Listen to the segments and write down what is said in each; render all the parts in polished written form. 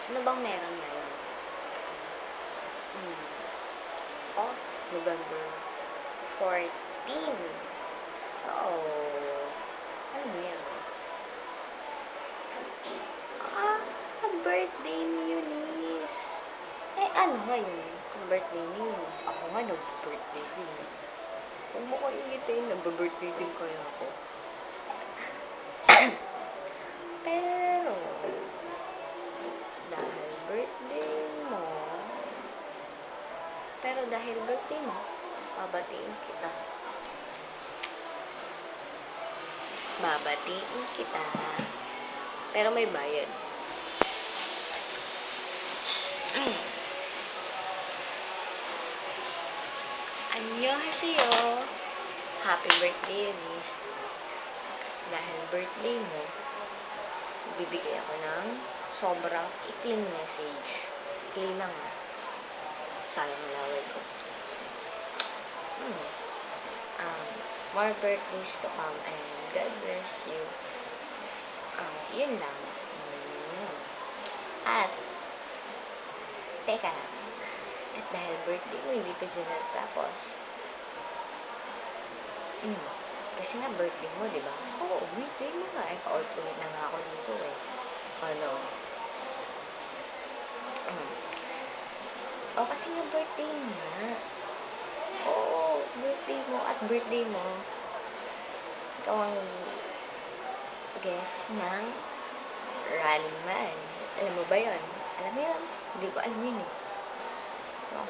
Ano bang meron ngayon? Oh, November 14. So, ano meron? Birthday ni Eunice. Ano ngayon? Birthday ni Eunice. Ako nga, nag-birthday din. Huwag mo ko ingitin, nag-birthday din kaya ako. Pero, dahil birthday mo, babatiin kita. Pero may bayad. Annyeonghaseyo. Happy birthday, Eunice. Dahil birthday mo, bibigay ako ng sobrang ikling message. Ikling lang sayang laway ko. More birthdays to come and God bless you. Yun lang. At teka lang. At dahil birthday mo, hindi pa dyan natapos. Kasi nga birthday mo, di ba? Oo, birthday mo nga. Pa-ulit na nga ako dito Ano? Kasi nga birthday mo nga. Oo, birthday mo at birthday mo. Ikaw ang guest ng Running Man. Alam mo ba yun? Alam mo yun? Hindi ko alam yun Wala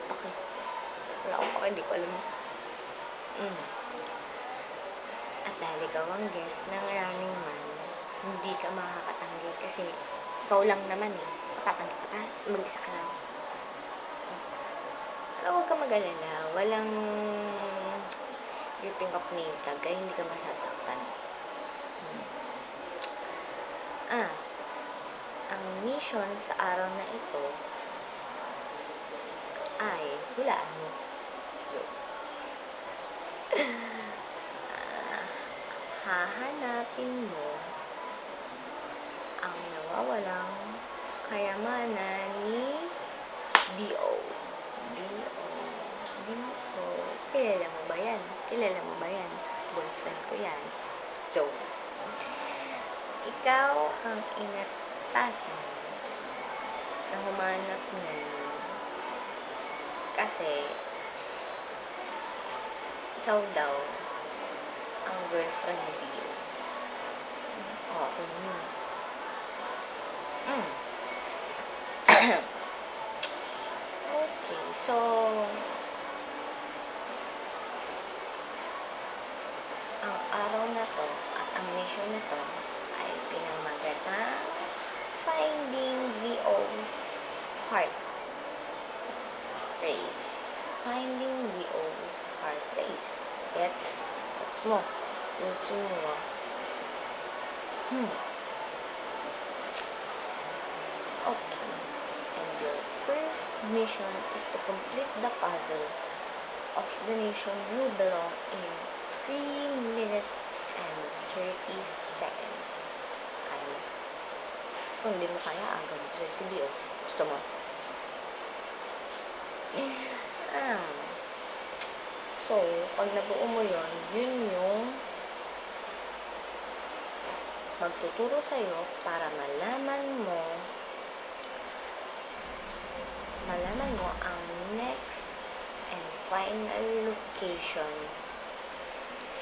akong pake, hindi ko alam. At dahil ikaw ang guest ng Running Man, hindi ka makakatanggi kasi ikaw lang naman Matatanggi ka pa? Mag-isa ka lang. Pero huwag ka mag-alala. Walang gripping of name tag kaya hindi ka masasaktan. Ang mission sa araw na ito ay hulaan mo. Hahanapin mo ang nawawalang kayamanan ni D.O. Kilala mo ba yan? Boyfriend ko yan. Joke. Ikaw ang inatasan na humanap niyan kasi ikaw daw ang girlfriend ni Dio. Okay, so ang araw na to at ang mission na to ay pinamagat na Finding Dio's Heart Race. Finding Dio's Heart Race. Gets mo? Lusin mo Okay. And your first mission is to complete the puzzle of the nation you belong in 3 minutes and 30 seconds. Kaya mo. Kasi kung hindi mo kaya, agad mo si Dio. Gusto mo? So, pag nabuo mo yun yung magtuturo sa'yo para malaman mo ang next and final location.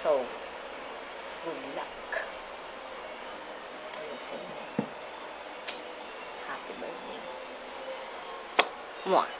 So, good luck. Ayusin mo. Happy birthday. Mwah!